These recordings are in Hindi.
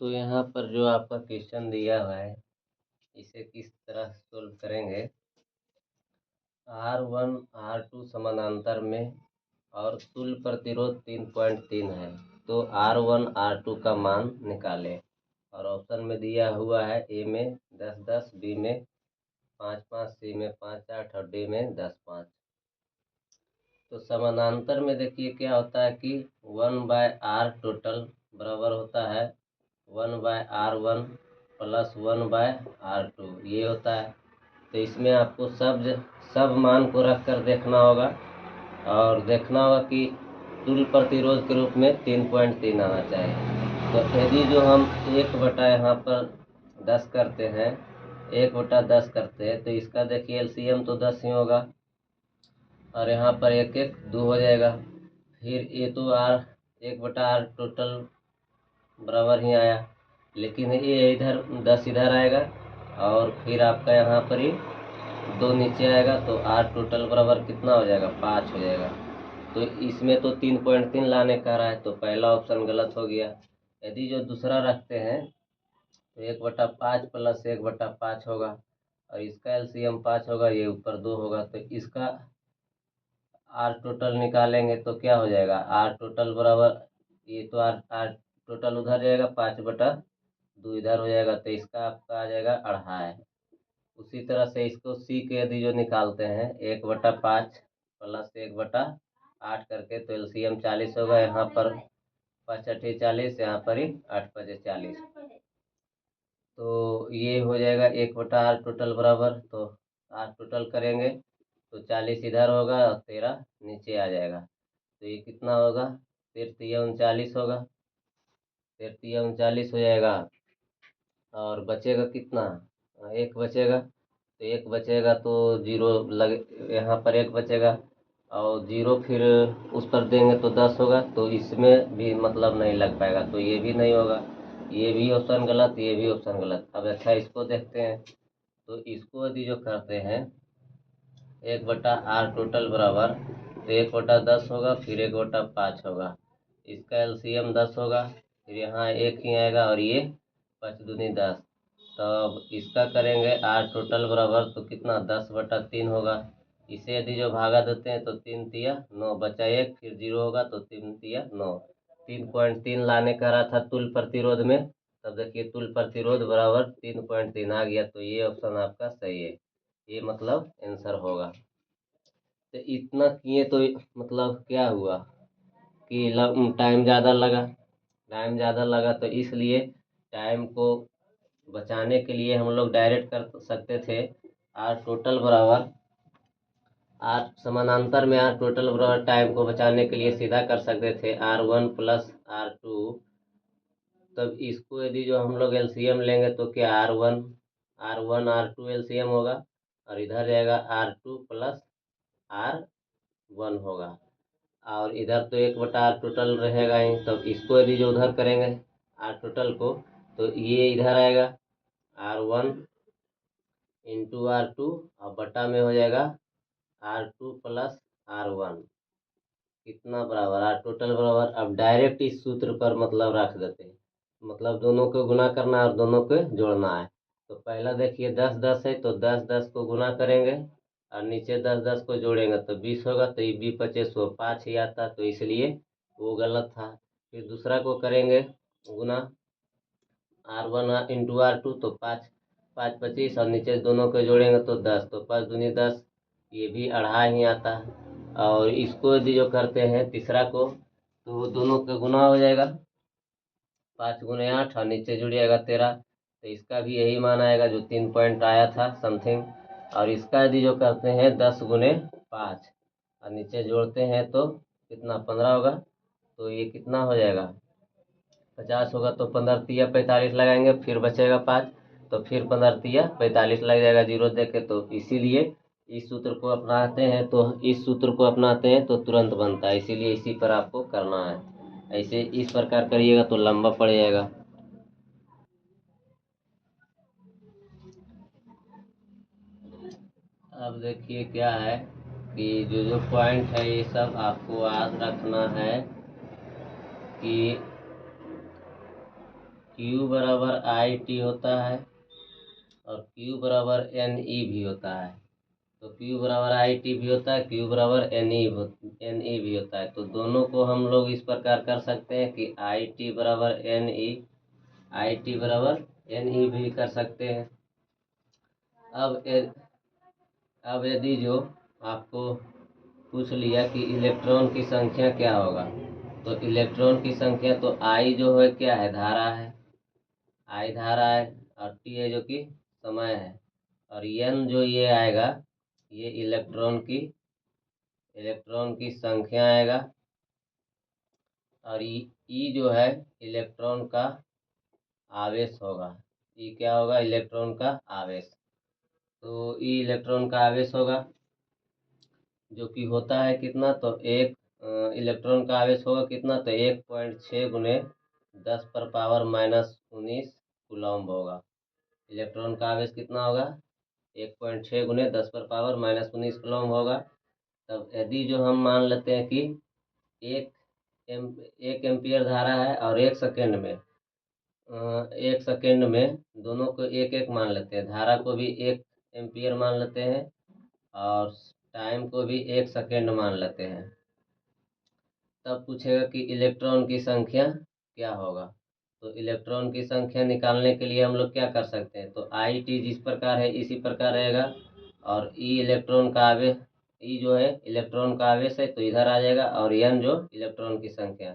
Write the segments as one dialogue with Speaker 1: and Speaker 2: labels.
Speaker 1: तो यहाँ पर जो आपका क्वेश्चन दिया हुआ है इसे किस तरह सोल्व करेंगे। R1 R2 समानांतर में और तुल्य प्रतिरोध 3.3 है, तो R1 R2 का मान निकालें। और ऑप्शन में दिया हुआ है ए में 10-10, बी में 5-5, सी में 5-8 और डी में 10-5। तो समानांतर में देखिए क्या होता है कि 1/R टोटल बराबर होता है 1/R1 प्लस 1/R2, ये होता है। तो इसमें आपको सब मान को रख कर देखना होगा और देखना होगा कि तुल्य प्रतिरोध के रूप में 3.3 आना चाहिए। तो यदि जो हम 1/10 यहाँ पर 10 करते हैं, 1/10 करते हैं, तो इसका देखिए एलसीएम तो 10 ही होगा और यहाँ पर 1 2 हो जाएगा। फिर ये तो 1/R टोटल बराबर ही आया, लेकिन ये इधर 10 इधर आएगा और फिर आपका यहाँ पर ही 2 नीचे आएगा, तो R टोटल बराबर कितना हो जाएगा, 5 हो जाएगा। तो इसमें तो 3.3 लाने का रहा है, तो पहला ऑप्शन गलत हो गया। यदि जो दूसरा रखते हैं तो 1/5 प्लस 1/5 होगा और इसका एलसीएम 5 होगा, ये ऊपर 2 होगा, तो इसका R टोटल निकालेंगे तो क्या हो जाएगा, R टोटल बराबर ये तो R टोटल उधर जाएगा, 5/2 इधर हो जाएगा, तो इसका आपका आ जाएगा 2.5। उसी तरह से इसको सी के यदि जो निकालते हैं 1/5 प्लस 1/8 करके, तो एलसीएम 40 होगा। यहाँ पर 5×8 40, यहाँ पर ही 8×5 40, तो ये हो जाएगा 1/R टोटल बराबर। तो R टोटल करेंगे तो 40 इधर होगा और 13 नीचे आ जाएगा, तो ये कितना होगा, 13×3 = 39 होगा, 13×3 = 39 हो जाएगा। और बचेगा कितना, 1 बचेगा, तो 1 बचेगा तो 0 लगे, यहाँ पर 1 बचेगा और 0 फिर उस पर देंगे तो 10 होगा, तो इसमें भी मतलब नहीं लग पाएगा, तो ये भी नहीं होगा, ये भी ऑप्शन गलत, ये भी ऑप्शन गलत। अब अच्छा इसको देखते हैं, तो इसको यदि जो करते हैं 1/R टोटल बराबर, तो 1/10 होगा, फिर 1/5 होगा, इसका एलसीएम 10 होगा, फिर यहाँ 1 ही आएगा और ये 5 दूनी 10। तब इसका करेंगे R टोटल बराबर, तो कितना 10/3 होगा। इसे यदि जो भागा देते हैं तो 3×3 = 9, बचा 1, फिर 0 होगा, तो 3×3 = 9। 3.3 लाने का रहा था तुल्य प्रतिरोध में, तब देखिए तुल्य प्रतिरोध बराबर 3.3 आ गया, तो ये ऑप्शन आपका सही है, ये मतलब आंसर होगा। तो इतना किए तो मतलब क्या हुआ कि टाइम ज़्यादा लगा, तो इसलिए टाइम को बचाने के लिए हम लोग डायरेक्ट कर सकते थे R टोटल बराबर, R समानांतर में R टोटल बराबर टाइम को बचाने के लिए सीधा कर सकते थे R1 प्लस R2। तब इसको यदि जो हम लोग एलसीएम लेंगे तो क्या R1 R2 एलसीएम होगा और इधर जाएगा R2 प्लस R1 होगा, और इधर तो 1/R टोटल रहेगा ही, तब इसको यदि जो उधर करेंगे R टोटल को, तो ये इधर आएगा R1 इंटू R2 और बटा में हो जाएगा R2 प्लस R1, कितना बराबर R टोटल बराबर। अब डायरेक्ट इस सूत्र पर मतलब रख देते हैं, मतलब दोनों को गुना करना है और दोनों को जोड़ना है। तो पहला देखिए 10-10 है, तो 10-10 को गुना करेंगे और नीचे 10-10 को जोड़ेंगे तो 20 होगा, तो ये 20×5 = 5 ही आता, तो इसलिए वो गलत था। फिर दूसरा को करेंगे गुना R1 इंटू R2, तो 5×5 = 25 और नीचे दोनों को जोड़ेंगे तो 10, तो 5 दूनी 10, ये भी 2.5 ही आता है। और इसको यदि जो करते हैं तीसरा को, तो दोनों का गुना हो जाएगा 5×8 और नीचे जुड़ जाएगा 13, तो इसका भी यही मान आएगा जो 3 पॉइंट आया था समथिंग। और इसका यदि जो करते हैं 10×5 और नीचे जोड़ते हैं तो कितना 15 होगा, तो ये कितना हो जाएगा 50 होगा, तो 15×3 = 45 लगाएंगे, फिर बचेगा 5, तो फिर 15×3 = 45 लग जाएगा जीरो देके। तो इसीलिए इस सूत्र को अपनाते हैं तो तुरंत बनता है, इसीलिए इसी पर आपको करना है। ऐसे इस प्रकार करिएगा तो लंबा पड़ जाएगा। अब देखिए क्या है कि जो पॉइंट है ये सब आपको याद रखना है कि Q बराबर आई टी होता है और Q बराबर एन ई भी होता है। तो Q बराबर आई टी भी होता है, Q बराबर एन ई भी होता है। तो दोनों को हम लोग इस प्रकार कर सकते हैं कि आई टी बराबर एन ई, आई टी बराबर एन ई भी कर सकते हैं। अब यदि जो आपको पूछ लिया कि इलेक्ट्रॉन की संख्या क्या होगा, तो इलेक्ट्रॉन की संख्या तो आई जो है क्या है, धारा है, आई धारा है, और टी है जो कि समय है, और एन जो ये आएगा ये इलेक्ट्रॉन की संख्या आएगा, और ई जो है इलेक्ट्रॉन का आवेश होगा। ई क्या होगा, इलेक्ट्रॉन का आवेश। तो ई इलेक्ट्रॉन का आवेश होगा जो कि होता है कितना, तो एक इलेक्ट्रॉन का आवेश होगा कितना, तो 1.6 गुने 10 पर पावर -19 कूलम्ब होगा। इलेक्ट्रॉन का आवेश कितना होगा, 1.6 गुने 10 पर पावर -19 कूलम्ब होगा। तब यदि जो हम मान लेते हैं कि एक एक एम्पियर धारा है और एक सेकेंड में दोनों को एक एक मान लेते हैं, धारा को भी 1 एम्पियर मान लेते हैं और टाइम को भी 1 सेकेंड मान लेते हैं। तब पूछेगा कि इलेक्ट्रॉन की संख्या क्या होगा। तो इलेक्ट्रॉन की संख्या निकालने के लिए हम लोग क्या कर सकते हैं, तो आई टी जिस प्रकार है इसी प्रकार रहेगा, और ई इलेक्ट्रॉन का आवेश, ई जो है इलेक्ट्रॉन का आवेश है तो इधर आ जाएगा, और एन जो इलेक्ट्रॉन की संख्या।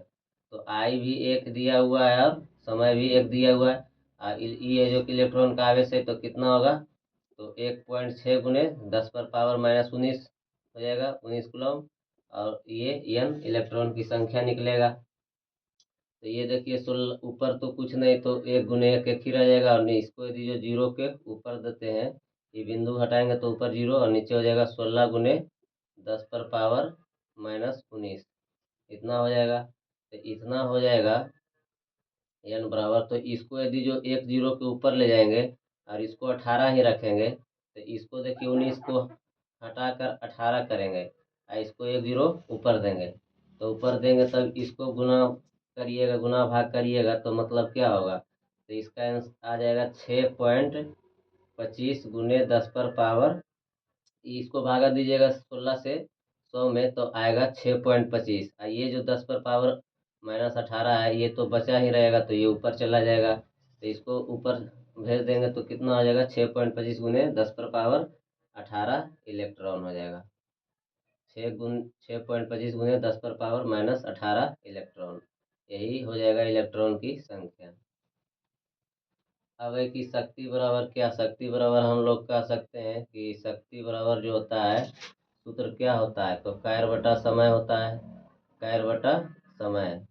Speaker 1: तो आई भी 1 दिया हुआ है और समय भी 1 दिया हुआ है, और ई है जो कि इलेक्ट्रॉन का आवेश है तो कितना होगा, तो 1.6 गुने 10 पर पावर -19 हो जाएगा, 19 कूलम्ब, और ये एन इलेक्ट्रॉन की संख्या निकलेगा। तो ये देखिए 16 ऊपर तो कुछ नहीं, तो 1 गुने 1 1 ही रह जाएगा, और इसको यदि जो जीरो के ऊपर देते हैं, ये बिंदु हटाएंगे तो ऊपर जीरो और नीचे हो जाएगा 16 गुने 10 पर पावर -19, इतना हो जाएगा। तो इतना हो जाएगा एन बराबर। तो इसको यदि जो एक जीरो के ऊपर ले जाएंगे और इसको 18 ही रखेंगे, तो इसको देखिए 19 को हटाकर 18 करेंगे और इसको एक जीरो ऊपर देंगे, तो ऊपर देंगे तब इसको गुना करिएगा, गुना भाग करिएगा तो मतलब क्या होगा, तो इसका आंसर आ जाएगा 6.25 गुने 10 पर पावर, इसको भागा दीजिएगा 16 से 100 में तो आएगा 6.25, ये जो 10 पर पावर -18 है ये तो बचा ही रहेगा, तो ये ऊपर चला जाएगा, तो इसको ऊपर भेज देंगे तो कितना हो जाएगा, 6.25 गुने 10 पर पावर 18 इलेक्ट्रॉन हो जाएगा। 6.25 गुने 10 पर पावर -18 इलेक्ट्रॉन, यही हो जाएगा इलेक्ट्रॉन की संख्या। अब है कि शक्ति बराबर क्या, शक्ति बराबर हम लोग कह सकते हैं कि शक्ति बराबर जो होता है सूत्र क्या होता है, तो कार्य बटा समय होता है, कार्य बटा समय,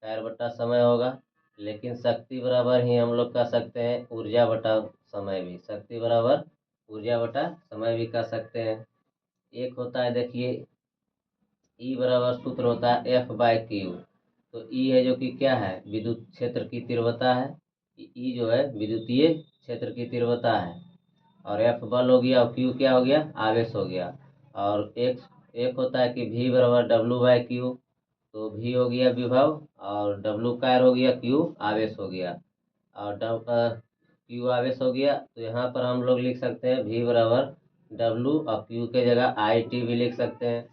Speaker 1: कार्य बटा समय होगा। लेकिन शक्ति बराबर ही हम लोग कह सकते हैं ऊर्जा बटा समय भी, शक्ति बराबर ऊर्जा बटा समय भी कह सकते हैं। एक होता है देखिए ई बराबर सूत्र होता है F/Q। तो ई है जो कि क्या है, विद्युत क्षेत्र की तीव्रता है, ई जो है विद्युतीय क्षेत्र की तीव्रता है, और F बल हो गया और Q क्या हो गया, आवेश हो गया। और एक होता है कि V बराबर W/Q। तो V हो गया विभव और W कार्य हो गया, Q आवेश हो गया, और Q आवेश हो गया। तो यहाँ पर हम लोग लिख सकते हैं V बराबर W और Q के जगह IT भी लिख सकते हैं।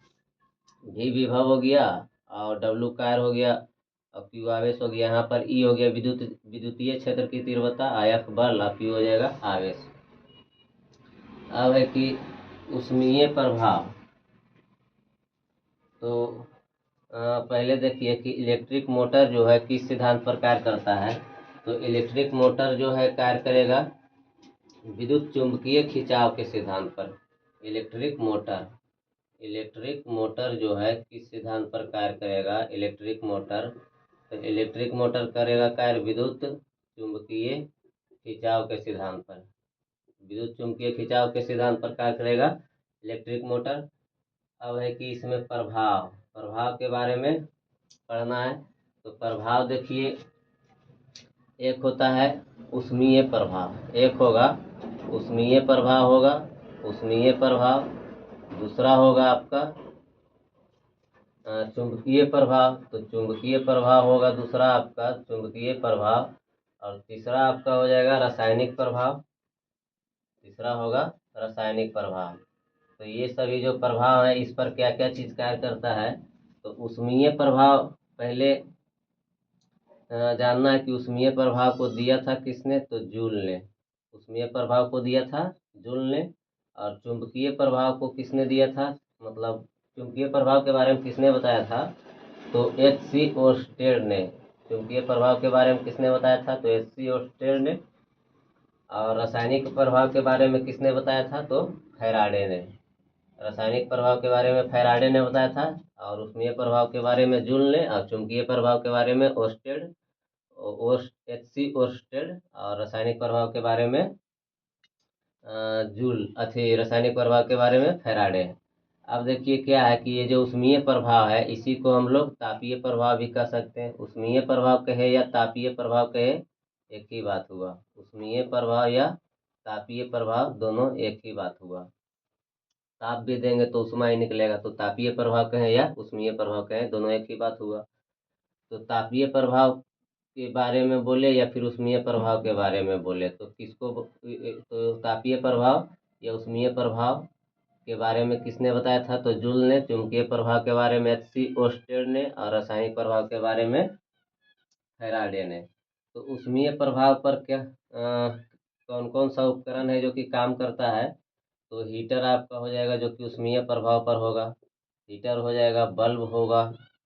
Speaker 1: V विभव हो गया और W कार्य हो गया और Q आवेश हो गया। यहाँ पर E हो गया विद्युतीय क्षेत्र की तीव्रता, F बल और Q हो जाएगा आवेश। अब है कि ऊष्मीय प्रभाव। तो पहले देखिए कि इलेक्ट्रिक मोटर जो है किस सिद्धांत पर कार्य करता है, तो इलेक्ट्रिक मोटर जो है कार्य करेगा विद्युत चुंबकीय खिंचाव के सिद्धांत पर। इलेक्ट्रिक मोटर जो है किस सिद्धांत पर कार्य करेगा, इलेक्ट्रिक मोटर, तो इलेक्ट्रिक मोटर करेगा कार्य विद्युत चुंबकीय खिंचाव के सिद्धांत पर, विद्युत चुंबकीय खिंचाव के सिद्धांत पर कार्य करेगा इलेक्ट्रिक मोटर। अब है कि इसमें प्रभाव के बारे में पढ़ना है। तो प्रभाव देखिए एक होता है ऊष्मीय प्रभाव, एक होगा ऊष्मीय प्रभाव होगा, ऊष्मीय प्रभाव। दूसरा होगा आपका चुंबकीय प्रभाव, तो चुंबकीय प्रभाव होगा दूसरा आपका चुंबकीय प्रभाव। और तीसरा आपका हो जाएगा रासायनिक प्रभाव। तीसरा होगा रासायनिक प्रभाव। तो ये सभी जो प्रभाव है इस पर क्या क्या चीज कार्य करता है। तो ऊष्मीय प्रभाव पहले जानना है कि ऊष्मीय प्रभाव को दिया था किसने, तो जूल ने। ऊष्मीय प्रभाव को दिया था जूल ने। और चुंबकीय प्रभाव को किसने दिया था, मतलब चुंबकीय प्रभाव के बारे में किसने बताया था, तो H.C. ओर्स्टेड ने। चुंबकीय प्रभाव के बारे में किसने बताया था, तो H.C. ओर्स्टेड ने। और रासायनिक प्रभाव के बारे में किसने बताया था, तो फैराडे ने। रासायनिक प्रभाव के बारे में फैराडे ने बताया था, और ऊष्मीय प्रभाव के बारे में जूल ने, और चुंबकीय प्रभाव के बारे में ओर्स्टेड, H.C. ओर्स्टेड। और रासायनिक प्रभाव के बारे में जूल अथी रासायनिक प्रभाव के बारे में फैराडे। अब देखिए क्या है कि ये जो ऊष्मीय प्रभाव है इसी को हम लोग तापीय प्रभाव भी कह सकते हैं। ऊष्मीय प्रभाव कहे या तापीय प्रभाव कहे एक ही बात हुआ। ऊष्मीय प्रभाव या तापीय प्रभाव दोनों एक ही बात हुआ। ताप भी देंगे तो ऊष्मा ही निकलेगा। तो तापीय प्रभाव कहें या ऊष्मीय प्रभाव कहें दोनों एक ही बात हुआ। तो तापीय प्रभाव के बारे में बोले या फिर ऊष्मीय प्रभाव के बारे में बोले तो किसको, तो तापीय प्रभाव या ऊष्मीय प्रभाव के बारे में किसने बताया था, तो जूल ने। चुंबकीय प्रभाव के बारे में H.C. ओर्स्टेड ने। और रासायनिक प्रभाव के बारे में फैराडे ने। तो ऊष्मीय प्रभाव पर क्या कौन कौन सा उपकरण है जो कि काम करता है, तो हीटर आपका हो जाएगा जो कि ऊष्मीय प्रभाव पर होगा। हीटर हो जाएगा, बल्ब होगा,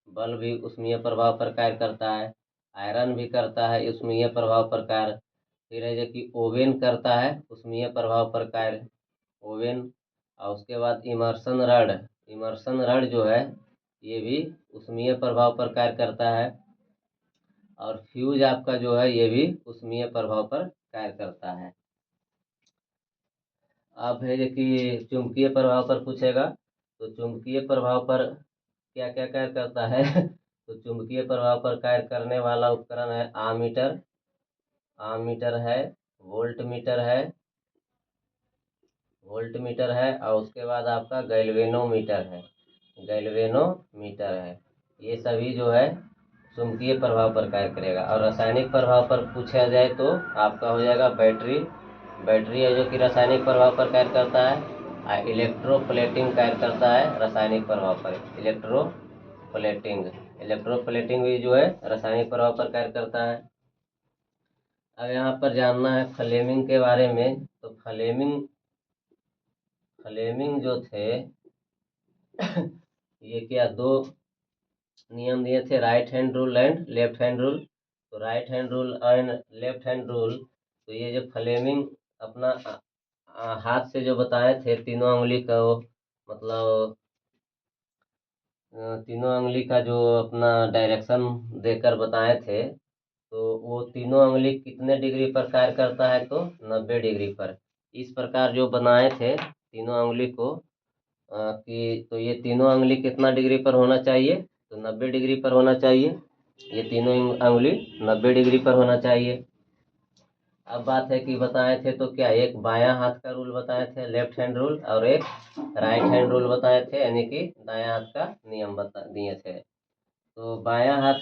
Speaker 1: बल्ब भी ऊष्मीय प्रभाव पर कार्य करता है। आयरन भी करता है ऊष्मीय प्रभाव पर कार्य। फिर है जो कि ओवेन करता है ऊष्मीय प्रभाव पर कार्य, ओवेन। और उसके बाद इमर्सन रड, इमर्सन रड जो है ये भी ऊष्मीय प्रभाव पर कार्य करता है। और फ्यूज आपका जो है ये भी ऊष्मीय प्रभाव पर कार्य करता है। अब है जो कि चुंबकीय प्रभाव पर पूछेगा, तो चुंबकीय प्रभाव पर क्या क्या कार्य करता है तो चुंबकीय प्रभाव पर कार्य करने वाला उपकरण है आमीटर, आमीटर है, वोल्ट मीटर है, वोल्ट मीटर है। और उसके बाद आपका गैल्वेनोमीटर है, गैल्वेनोमीटर है। ये सभी जो है चुंबकीय प्रभाव पर कार्य करेगा। और रासायनिक प्रभाव पर पूछा जाए तो आपका हो जाएगा बैटरी, बैटरी है जो कि रासायनिक प्रभाव पर कार्य करता है। इलेक्ट्रोप्लेटिंग कार्य करता है रासायनिक प्रभाव पर, इलेक्ट्रोप्लेटिंग, इलेक्ट्रोप्लेटिंग भी जो है रासायनिक प्रभाव पर कार्य करता है। अब यहाँ पर जानना है फ्लेमिंग के बारे में। तो फ्लेमिंग, फ्लेमिंग जो थे ये क्या दो नियम दिए थे, right hand rule and left hand rule. तो right hand rule and left hand rule, तो ये जो फ्लेमिंग अपना हाथ से जो बताए थे तीनों उंगली का वो, मतलब तीनों उंगली का जो अपना डायरेक्शन देकर बताए थे, तो वो तीनों उंगली कितने डिग्री पर कार्य करता है, तो 90 डिग्री पर। इस प्रकार जो बनाए थे तीनों उंगली को कि तो ये तीनों उंगली कितना डिग्री पर होना चाहिए, तो 90 डिग्री पर होना चाहिए। ये तीनों उंगली 90 डिग्री पर होना चाहिए। अब बात है कि बताए थे तो क्या एक बायां हाथ का रूल बताए थे लेफ्ट हैंड रूल, और एक राइट हैंड रूल बताए थे, यानी कि दायां हाथ का नियम बता दिए थे। तो बायां हाथ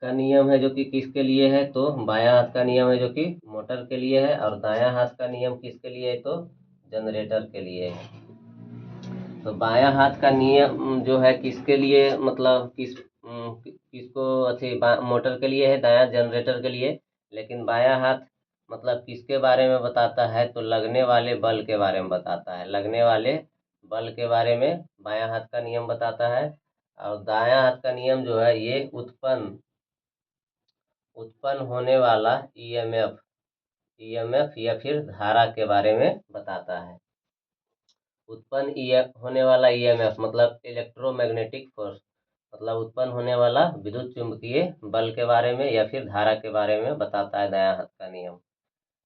Speaker 1: का नियम है जो कि किसके लिए है, तो बायां हाथ का नियम है जो कि मोटर के लिए है। और दायां हाथ का नियम किसके लिए है, तो जनरेटर के लिए है। तो बायां हाथ का नियम जो है किसके लिए, मतलब किसको अच्छी मोटर के लिए है, दायां जनरेटर के लिए। लेकिन बायां हाथ मतलब किसके बारे में बताता है, तो लगने वाले बल के बारे में बताता है, लगने वाले बल के बारे में बायां हाथ का नियम बताता है। और दायां हाथ का नियम जो है ये उत्पन्न उत्पन्न होने वाला ईएमएफ, ईएमएफ या फिर धारा के बारे में बताता है। उत्पन्न होने वाला ईएमएफ मतलब इलेक्ट्रोमैग्नेटिक फोर्स, मतलब उत्पन्न होने वाला विद्युत चुंबकीय बल के बारे में या फिर धारा के बारे में बताता है दायां हाथ का नियम।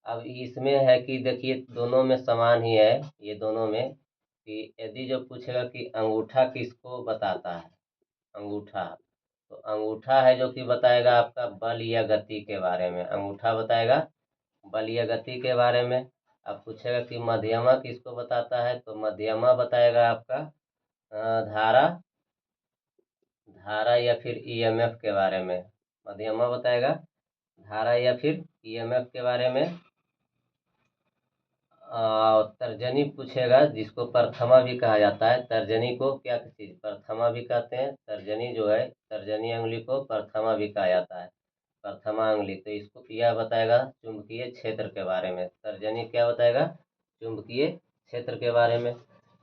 Speaker 1: अब इसमें है कि देखिए दोनों में समान ही है, ये दोनों में कि यदि जो पूछेगा कि अंगूठा किसको बताता है, अंगूठा, तो अंगूठा है जो कि बताएगा आपका बल या गति के बारे में, अंगूठा बताएगा बल या गति के बारे में। अब पूछेगा कि मध्यमा किसको बताता है, तो मध्यमा बताएगा आपका धारा, धारा या फिर ईएमएफ के बारे में, मध्यमा बताएगा धारा या फिर ईएमएफ के बारे में। तर्जनी पूछेगा, जिसको प्रथमा भी कहा जाता है। तर्जनी को क्या चीज प्रथमा भी कहते हैं। तर्जनी जो है, तर्जनी अंगुली को प्रथमा भी कहा जाता है, प्रथमा अंगुली। तो इसको यह बताएगा चुंबकीय क्षेत्र के बारे में। तर्जनी क्या बताएगा? चुंबकीय क्षेत्र के बारे में।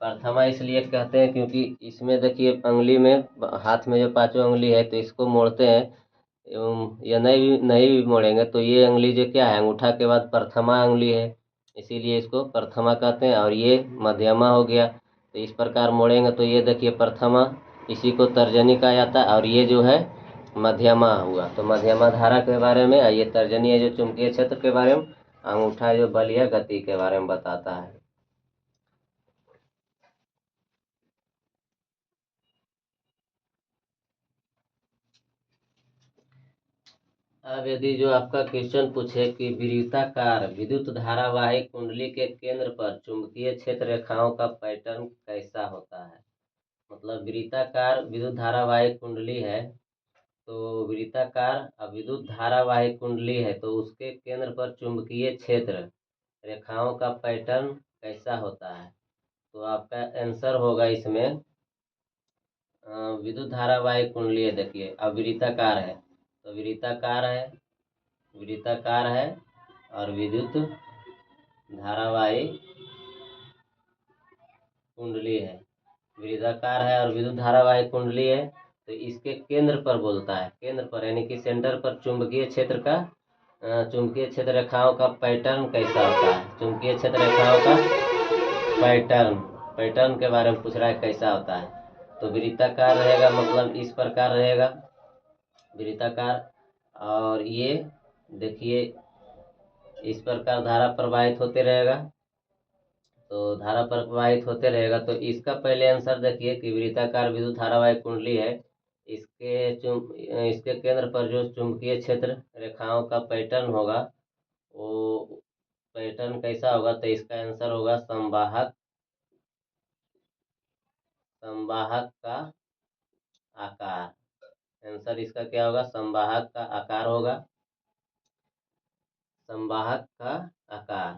Speaker 1: प्रथमा इसलिए कहते हैं क्योंकि इसमें देखिए अंगुली में, हाथ में जो पांचों अंगुली है, तो इसको मोड़ते हैं एवं या नहीं नहीं भी मोड़ेंगे तो ये अंगुली जो क्या है, अंगूठा के बाद प्रथमा अंगुली है, इसीलिए इसको प्रथमा कहते हैं। और ये मध्यमा हो गया, तो इस प्रकार मोड़ेंगे तो ये देखिए प्रथमा, इसी को तर्जनी कहा जाता है। और ये जो है मध्यमा हुआ। तो मध्यमा धारा के बारे में, ये तर्जनी है जो चुंबकीय क्षेत्र के बारे में, अंगूठा जो बल या गति के बारे में बताता है। अब यदि जो आपका क्वेश्चन पूछे कि विद्युताकार विद्युत धारावाही कुंडली के केंद्र पर चुंबकीय क्षेत्र रेखाओं का पैटर्न कैसा होता है, मतलब वृत्ताकार विद्युत धारावाही कुंडली है, तो वृत्ताकार विद्युत धारावाही कुंडली है, तो उसके केंद्र पर चुंबकीय क्षेत्र रेखाओं का पैटर्न कैसा होता है। तो आपका आंसर होगा इसमें विद्युत धारावाही कुंडली है, देखिए अब वृत्ताकार है, तो वृत्ताकार है, वृत्ताकार है और विद्युत धारावाही कुंडली है, वृत्ताकार है और विद्युत धारावाही कुंडली है। तो इसके केंद्र पर बोलता है, केंद्र पर यानी कि सेंटर पर चुंबकीय क्षेत्र का चुंबकीय क्षेत्र रेखाओं का पैटर्न कैसा होता है। चुंबकीय क्षेत्र रेखाओं का पैटर्न, पैटर्न के बारे में पूछ रहा है कैसा होता है। तो वृत्ताकार रहेगा, मतलब इस प्रकार रहेगा वृत्ताकार। और ये देखिए इस प्रकार धारा प्रवाहित होते रहेगा, तो धारा प्रवाहित होते रहेगा। तो इसका पहले आंसर देखिए कि वृत्ताकार विद्युत धारावाही कुंडली है, इसके केंद्र पर जो चुंबकीय क्षेत्र रेखाओं का पैटर्न होगा, वो पैटर्न कैसा होगा, तो इसका आंसर होगा संवाहक, संवाहक का आकार। आंसर इसका क्या होगा? संवाहक का आकार होगा, संवाहक का आकार,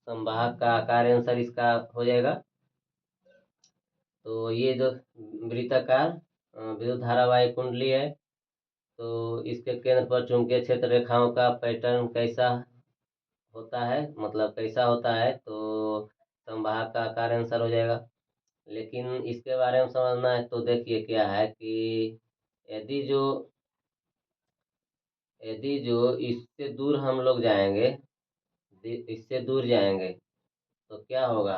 Speaker 1: संवाहक का आकार आंसर इसका हो जाएगा। तो ये जो वृत्ताकार विद्युत धारावाही कुंडली है, तो इसके केंद्र पर चुंबकीय क्षेत्र रेखाओं का पैटर्न कैसा होता है, मतलब कैसा होता है, तो संवाहक का आकार आंसर हो जाएगा। लेकिन इसके बारे में समझना है तो देखिए क्या है कि यदि जो यदि जो इससे दूर हम लोग जाएंगे, इससे दूर जाएंगे, तो क्या होगा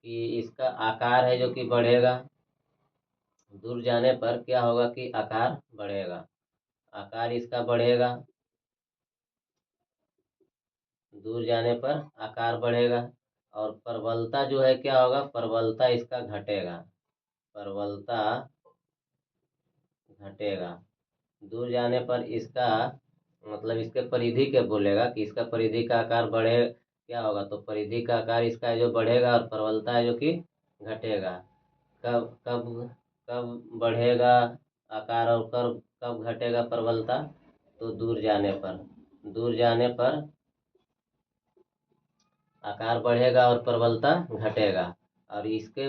Speaker 1: कि इसका आकार है जो कि बढ़ेगा। दूर जाने पर क्या होगा कि आकार बढ़ेगा, आकार इसका बढ़ेगा, दूर जाने पर आकार बढ़ेगा। और प्रबलता जो है क्या होगा, प्रबलता इसका घटेगा, प्रबलता घटेगा। दूर जाने पर इसका मतलब इसके परिधि के बोलेगा कि इसका परिधि का आकार बढ़े, क्या होगा, तो परिधि का आकार इसका जो बढ़ेगा और प्रबलता है जो कि घटेगा। कब कब कब बढ़ेगा आकार और कब कब घटेगा प्रबलता, तो दूर जाने पर, दूर जाने पर आकार बढ़ेगा और प्रबलता घटेगा। और इसके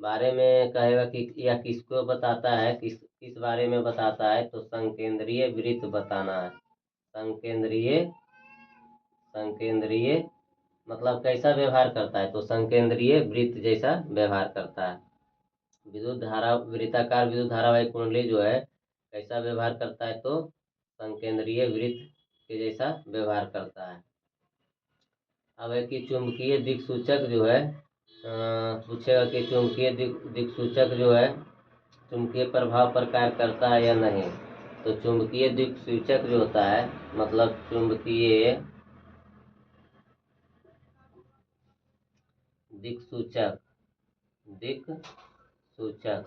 Speaker 1: बारे में कहेगा कि यह किसको बताता है, किस बारे में बताता है, तो संकेंद्रीय वृत्त बताना है। संकेंद्रीय, संकेंद्रीय मतलब कैसा व्यवहार करता है, तो संकेंद्रीय वृत्त जैसा व्यवहार करता है। विद्युत धारा वृत्ताकार विद्युत धारावाही कुंडली जो है कैसा व्यवहार करता है, तो संकेंद्रीय वृत्त के जैसा व्यवहार करता है। अब है कि चुंबकीय दिक्सूचक जो है, पूछेगा कि चुंबकीय दिक्सूचक जो है चुंबकीय प्रभाव पर कार्य करता है या नहीं। तो चुंबकीय दिक्सूचक जो होता है, मतलब चुंबकीय दिक्सूचक, दिक्सूचक,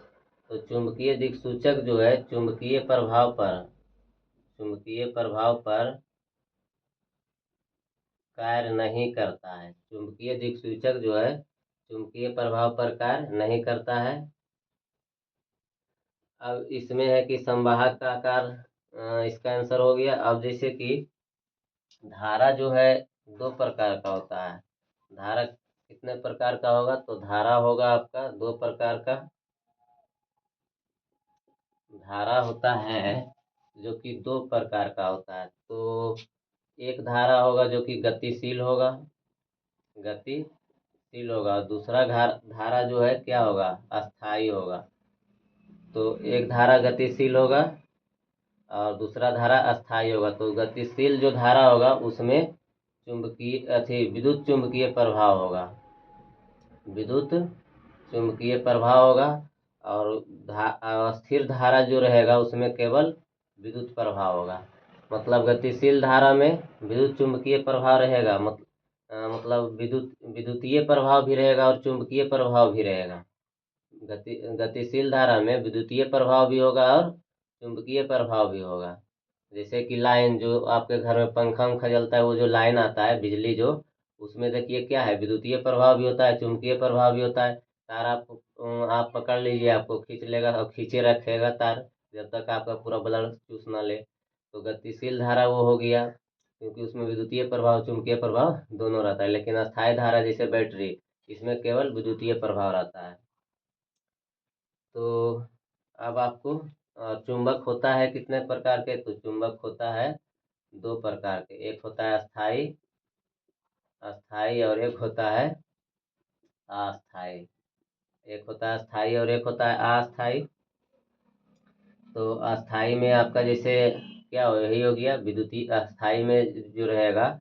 Speaker 1: तो चुंबकीय दिक्सूचक जो है चुंबकीय प्रभाव पर, चुंबकीय प्रभाव पर कार्य नहीं करता है। चुंबकीय दिक्सूचक जो है चुंबकीय प्रभाव पर कार्य नहीं करता है। अब इसमें है कि संवाहक का आकार इसका आंसर हो गया। अब जैसे कि धारा जो है दो प्रकार का होता है। धारा कितने प्रकार का होगा? तो धारा होगा आपका दो प्रकार का। धारा होता है जो कि दो प्रकार का होता है। तो एक धारा होगा जो कि गतिशील होगा, गतिशील होगा। और दूसरा धारा जो है क्या होगा? अस्थाई होगा। तो एक धारा गतिशील होगा और दूसरा धारा अस्थाई होगा। तो गतिशील जो धारा होगा उसमें चुंबकीय विद्युत चुंबकीय प्रभाव होगा, विद्युत चुंबकीय प्रभाव होगा। और स्थिर धारा जो रहेगा उसमें केवल विद्युत प्रभाव होगा। मतलब गतिशील धारा में विद्युत चुंबकीय प्रभाव रहेगा, मतलब विद्युतीय प्रभाव भी रहेगा और चुंबकीय प्रभाव भी रहेगा। गतिशील धारा में विद्युतीय प्रभाव भी होगा और चुंबकीय प्रभाव भी होगा। जैसे कि लाइन जो आपके घर में पंखा उंखा जलता है, वो जो लाइन आता है बिजली जो, उसमें देखिए क्या है, विद्युतीय प्रभाव भी होता है, चुंबकीय प्रभाव भी होता है। तार आप पकड़ लीजिए, आपको खींच लेगा और खींचे रखेगा तार जब तक आपका पूरा ब्लड चूस ना ले। तो गतिशील धारा वो हो गया, क्योंकि उसमें विद्युतीय प्रभाव चुंबकीय प्रभाव दोनों रहता है। लेकिन अस्थायी धारा जैसे बैटरी, इसमें केवल विद्युतीय प्रभाव रहता है। तो अब आपको चुंबक होता है कितने प्रकार के? तो चुंबक होता है दो प्रकार के। एक होता है अस्थाई, अस्थाई और एक होता है अस्थाई। एक होता है अस्थाई और एक होता है अस्थाई। तो अस्थाई में आपका जैसे क्या हो, यही हो गया विद्युतीय। अस्थाई में जो रहेगा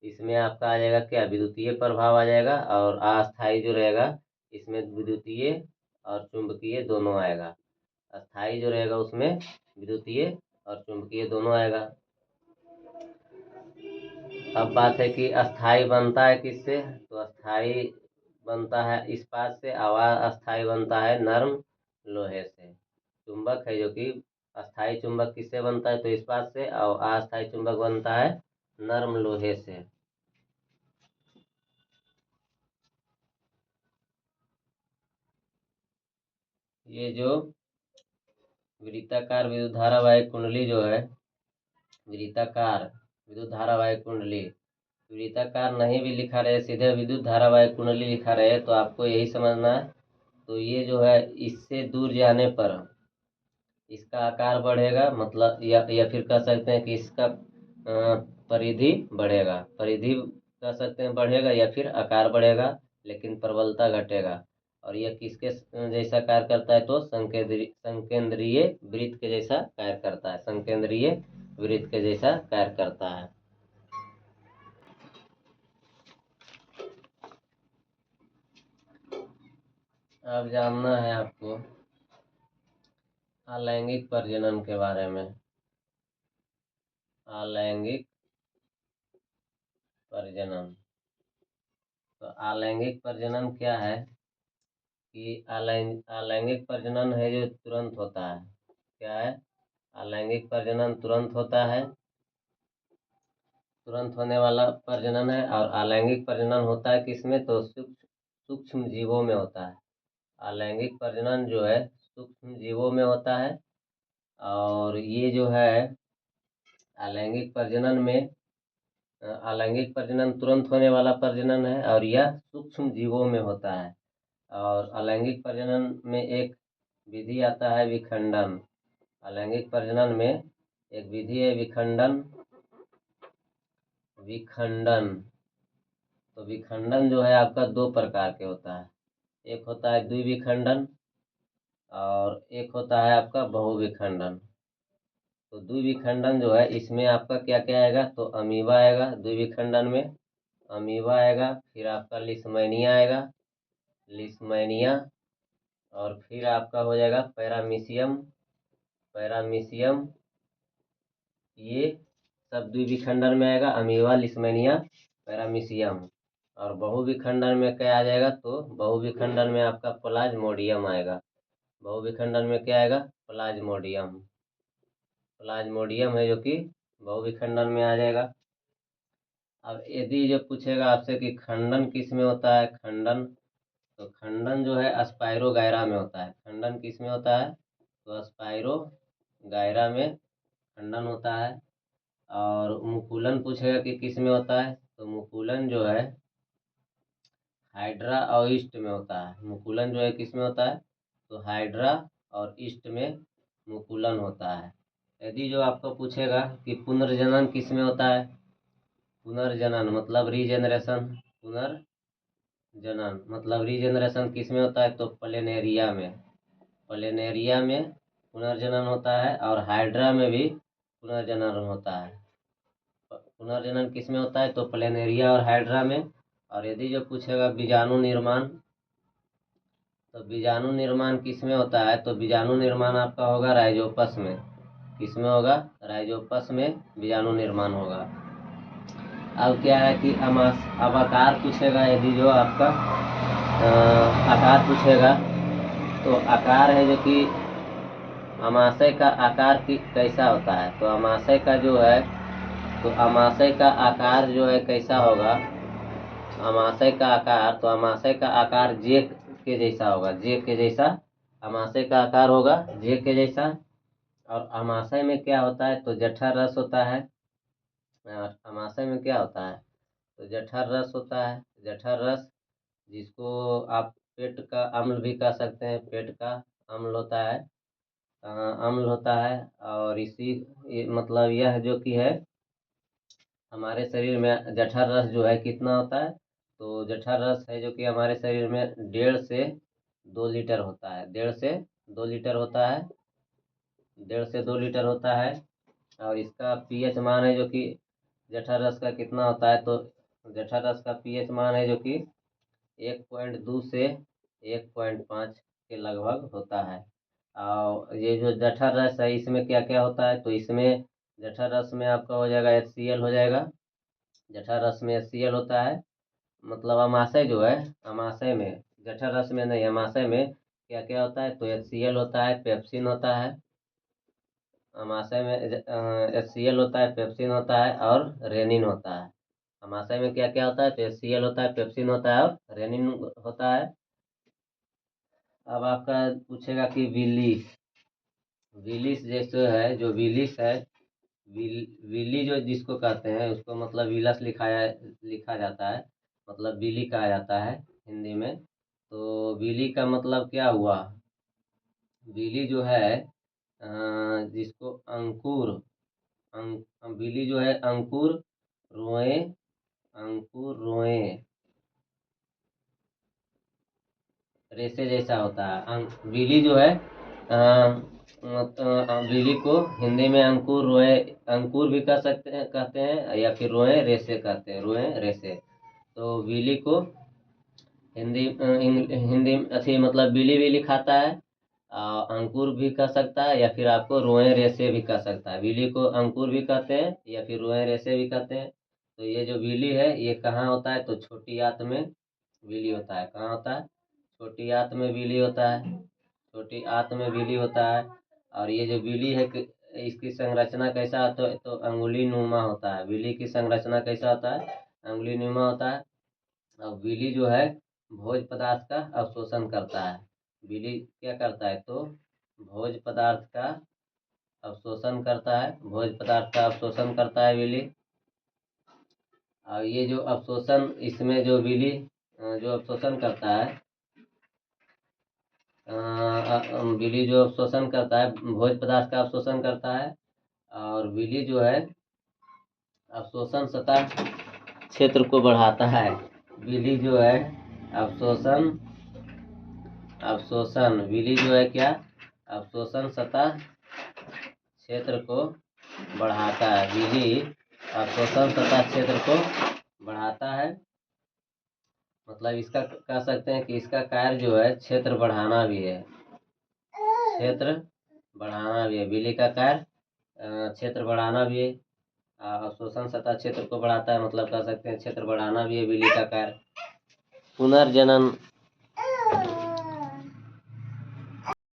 Speaker 1: इसमें आपका आ जाएगा क्या, विद्युतीय प्रभाव आ जाएगा। और अस्थाई जो रहेगा इसमें विद्युतीय और चुंबकीय दोनों आएगा। अस्थाई जो रहेगा उसमें विद्युतीय और चुंबकीय दोनों आएगा। अब बात है कि अस्थाई बनता है किससे? तो अस्थाई बनता है इस्पात से, और अस्थाई बनता है नरम लोहे से। चुंबक है जो कि अस्थाई चुंबक किससे बनता है? तो इस्पात से। और अस्थाई चुंबक बनता है नरम लोहे से। ये जो वृत्ताकार विद्युत धारावाहिक कुंडली जो है, वृत्ताकार विद्युत धारावाहिक कुंडली, वृत्ताकार नहीं भी लिखा रहे, सीधे विद्युत धारावाहिक कुंडली लिखा रहे, तो आपको यही समझना है। तो ये जो है इससे दूर जाने पर इसका आकार बढ़ेगा, मतलब या फिर कह सकते हैं कि इसका परिधि बढ़ेगा। परिधि कह सकते हैं बढ़ेगा या फिर आकार बढ़ेगा, लेकिन प्रबलता घटेगा। और यह किसके जैसा कार्य करता है? तो संकेंद्रीय वृत्त के जैसा कार्य करता है। संकेंद्रीय वृत्त के जैसा कार्य करता है। अब जानना है आपको अलैंगिक प्रजनन के बारे में। अलैंगिक प्रजनन, तो अलैंगिक प्रजनन क्या है? कि अलैंगिक प्रजनन है जो तुरंत होता है। क्या है? अलैंगिक प्रजनन तुरंत होता है, तुरंत होने वाला प्रजनन है। और अलैंगिक प्रजनन होता है किसमें? तो सूक्ष्म जीवों में होता है। अलैंगिक प्रजनन जो है सूक्ष्म जीवों में होता है। और ये जो है अलैंगिक प्रजनन में, अलैंगिक प्रजनन तुरंत होने वाला प्रजनन है और यह सूक्ष्म जीवों में होता है। और अलैंगिक प्रजनन में एक विधि आता है विखंडन। अलैंगिक प्रजनन में एक विधि है विखंडन। विखंडन, तो विखंडन जो है आपका दो प्रकार के होता है। एक होता है द्विविखंडन और एक होता है आपका बहुविखंडन। तो द्विविखंडन जो है इसमें आपका क्या क्या आएगा? तो अमीबा आएगा द्विविखंडन में, अमीबा आएगा। फिर आपका लिस्मैनिया आएगा, लिस्मैनिया। और फिर आपका हो जाएगा पैरामीशियम, पैरामीशियम। ये सब द्विविखंडन में आएगा, अमीबा, लिस्मैनिया, पैरामीशियम। और बहुविखंडन में क्या आ जाएगा? तो बहुविखंडन में आपका प्लाज्मोडियम आएगा। बहुविखंडन में क्या आएगा? प्लाज्मोडियम। प्लाज्मोडियम है जो कि बहुविखंडन में आ जाएगा। अब यदि जो पूछेगा आपसे कि खंडन किस में होता है? खंडन, तो खंडन जो है स्पाइरोगायरा में होता है। खंडन किस में होता है? तो स्पाइरोगायरा में खंडन होता है। और मुकुलन पूछेगा कि किस में होता है, तो मुकुलन जो है हाइड्रा और ईस्ट में होता है। मुकुलन जो है किस में होता है, तो हाइड्रा और ईस्ट में मुकुलन होता है। यदि जो आपको पूछेगा कि पुनर्जनन किस में होता है, पुनर्जनन मतलब रीजेनरेशन, पुनर्जनन मतलब रीजेनरेशन किस में होता है, तो प्लेनेरिया में, प्लेनेरिया में पुनर्जनन होता है। और हाइड्रा में भी पुनर्जनन होता है। पुनर्जनन किस में होता है, तो प्लेनेरिया और हाइड्रा में। और यदि जो पूछेगा बीजाणु निर्माण, तो बीजाणु निर्माण किस में होता है, तो बीजाणु निर्माण आपका होगा राइजोपस में। किस में होगा, राइजोपस में बीजाणु निर्माण होगा। अब क्या है कि अब आकार पूछेगा, यदि जो आपका आकार पूछेगा, तो आकार है जो कि अमाशय का आकार की कैसा होता है, तो अमाशय का जो है, तो अमाशय का आकार जो है कैसा होगा, अमाशय का आकार, तो अमाशय का आकार जे के जैसा होगा, जे के जैसा अमाशय का आकार होगा, जे के जैसा। और अमाशय में क्या होता है, तो जठर रस होता है। अमाशय में क्या होता है, तो जठर रस होता है। जठर रस जिसको आप पेट का अम्ल भी कह सकते हैं, पेट का अम्ल होता है, अम्ल होता है। और मतलब यह जो कि है हमारे शरीर में जठर रस जो है कितना होता है, तो जठर रस है जो कि हमारे शरीर में 1.5 से 2 लीटर होता है, 1.5 से 2 लीटर होता है, 1.5 से 2 लीटर होता है। और इसका पीएच मान है जो कि जठर रस का कितना होता है, तो जठर रस का पीएच मान है जो कि 1.2 से 1.5 के लगभग होता है। और ये जो जठर रस है इसमें क्या क्या होता है, तो इसमें जठर रस में आपका हो जाएगा HCl हो जाएगा। जठर रस में HCl होता है। मतलब अमाशय जो है, अमाशय में, जठर रस में नहीं, अमाशय में क्या क्या होता है, तो HCl होता है, पेप्सिन होता है। अमाशय में HCl होता है, पेप्सिन होता है और रेनिन होता है। अमाशय में क्या क्या होता है, तो HCl होता है, पेप्सिन होता है और रेनिन होता है। अब आपका पूछेगा कि विलिस, विलिस जैसे है, जो विलिस है, विली जो जिसको कहते हैं उसको मतलब विलस लिखा जाता है, मतलब विली कहा जाता है हिंदी में। तो विली का मतलब क्या हुआ, विली जो है जिसको अंकुर, विली जो है अंकुर रोए, अंकुर रोए रेशे जैसा होता है। विली जो है विली को हिंदी में अंकुर रोए, अंकुर भी कह सकते हैं, कहते हैं, या फिर रोए रेशे कहते हैं, रोए रेशे। तो विली को हिंदी हिंदी अच्छी मतलब बिली भी लिखाता है, अंकुर भी कह सकता है, या फिर आपको रोए रेसे भी कह सकता है। बिली को अंकुर भी कहते हैं या फिर रोए रेसे भी कहते हैं। तो ये जो बिली है ये कहाँ होता है, तो छोटी आंत में बिली होता है। कहाँ होता है, छोटी आंत में बिली होता है, छोटी आंत में बिली होता है। और ये जो बिली है इसकी संरचना कैसा होता है, तो अंगुली नुमा होता है। बिली की संरचना कैसा होता है, अंगुली नुमा होता है। अब बिली जो है भोज पदार्थ का अवशोषण करता है। बिली क्या करता है, तो भोज पदार्थ का अवशोषण करता है, भोज पदार्थ का अवशोषण करता है बिली। और ये जो अवशोषण, इसमें जो बिली जो अवशोषण करता है, बिली जो अवशोषण करता है, भोज पदार्थ का अवशोषण करता है। और बिली जो है अवशोषण सतह क्षेत्र को बढ़ाता है। बिली जो है अवशोषण, अवशोषण विली जो है क्या, अवशोषण सतह क्षेत्र को बढ़ाता है। विली अवशोषण सतह क्षेत्र को बढ़ाता है। मतलब इसका कह सकते हैं कि इसका कार्य जो है क्षेत्र बढ़ाना भी है, क्षेत्र बढ़ाना भी है। विली का कार्य क्षेत्र बढ़ाना भी है। अवशोषण सतह क्षेत्र को बढ़ाता है, मतलब कह सकते हैं क्षेत्र बढ़ाना भी है विली का कार्य। पुनर्जनन